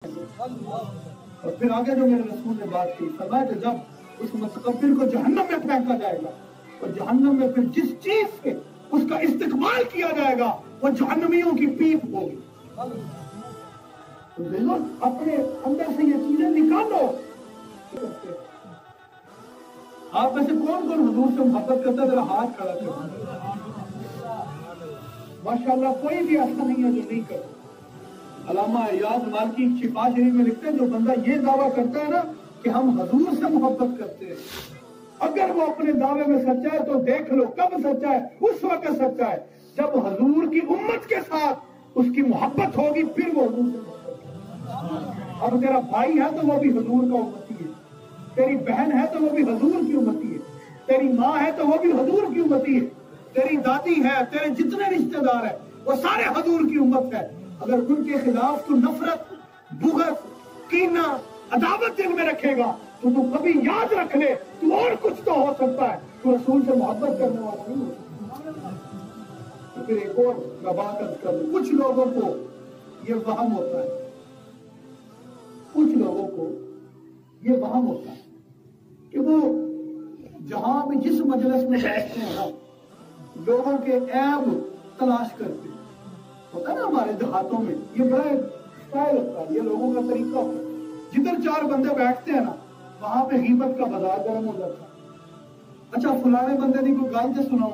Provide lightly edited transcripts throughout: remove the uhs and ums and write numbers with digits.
और फिर आगे जो मेरे रसूल ने बात की, फरमाया कि जब उस मुतकब्बिर को जहन्नम में फेंका जाएगा और जहन्नम में फिर जिस चीज से उसका इस्तेमाल किया जाएगा वो जहन्नमियों की पीप होगी। तो देखो अपने अंदर से ये चीजें निकालो। आप में से कौन कौन हुजूर से मोहब्बत करता है? जरा हाथ खड़ा करो। माशाअल्लाह कोई भी ऐसा नहीं है जो नहीं करता। अल्लामा याद मालकी शिफा शरीफ में लिखते हैं, जो बंदा ये दावा करता है ना कि हम हुजूर से मोहब्बत करते हैं, अगर वो अपने दावे में सच्चा है तो देख लो कब सच्चा है। उस वक्त सच्चा है जब हुजूर की उम्मत के साथ उसकी मोहब्बत होगी, फिर वो हुजूर से मोहब्बत करेगा। अब तेरा भाई है तो वो भी हुजूर का उम्मती है, तेरी बहन है तो वो भी हुजूर की उम्मती है, तेरी माँ है तो वो भी हुजूर की उम्मती है, तेरी दादी है, तेरे जितने रिश्तेदार है वो सारे हुजूर की उम्मत है। अगर उनके खिलाफ तू नफरत, बुग़्ज़, कीना, अदावत दिल में रखेगा तो तू कभी याद रख ले तू और कुछ तो हो सकता है, तू रसूल से मोहब्बत करने वाला नहीं हो सकता। तो फिर एक और बात कर दूं, कुछ लोगों को ये वहम होता है, कुछ लोगों को ये वहम होता है कि वो जहां भी जिस मजलिस में बैठते हैं ना, लोगों के ऐब तलाश करते हैं। होता है ना हमारे देहातों में ये बड़ा स्टाइल होता है, ये लोगों का तरीका होता है। जिधर चार बंदे बैठते हैं ना वहां पे गीबत का बाजार गर्म हो जाता है। अच्छा फलाने बंदे ने कोई गाल से सुनाओ,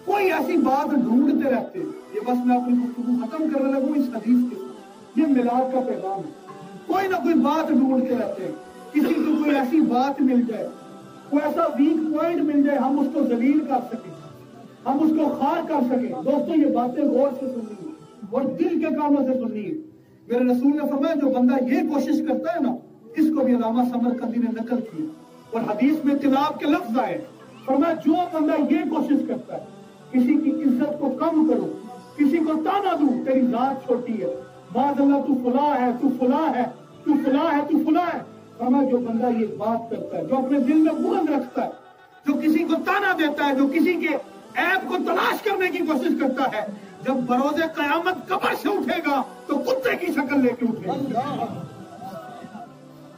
कोई ऐसी बात ढूंढते रहते हैं। ये बस मैं अपनी गुफ्तगू खत्म करने लगूं इस हदीस के साथ, ये मिलाद का पैगाम है। कोई ना कोई बात ढूंढते रहते हैं, किसी को कोई ऐसी बात मिल जाए, कोई ऐसा वीक पॉइंट मिल जाए, हम उसको जलील कर सकें, हम उसको खार कर सकें। दोस्तों ये बातें गौर से सुननी है और दिल के कामों से सुननी है। मेरे रसूल ने फरमाया जो बंदा ये कोशिश करता है ना, इसको भी अल्लामा समरकंदी ने नकल किया और हदीस में तिलाब के लफ्ज आए। फरमाया जो बंदा ये कोशिश करता है किसी की इज्जत को कम करो, किसी को ताना दूं, तेरी जात छोटी है, माज़अल्लाह तू फुला है, तू फुला है, तू फुला है, तू फुला है। फरमाया जो बंदा ये बात करता है, जो अपने दिल में बुग़्ज़ रखता है, जो किसी को ताना देता है, जो किसी के ऐब को तलाश करने की कोशिश करता है, जब बरोज़े क़यामत कब्र से उठेगा तो कुत्ते की शक्ल लेके उठेगा।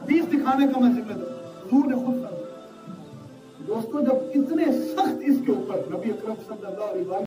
हदीस दिखाने का मैं जिम्मेदार, हुजूर ने खुद फरमाया। दोस्तों जब इतने सख्त इसके ऊपर नबी अकरम सल्लल्लाहु अलैहि वसल्लम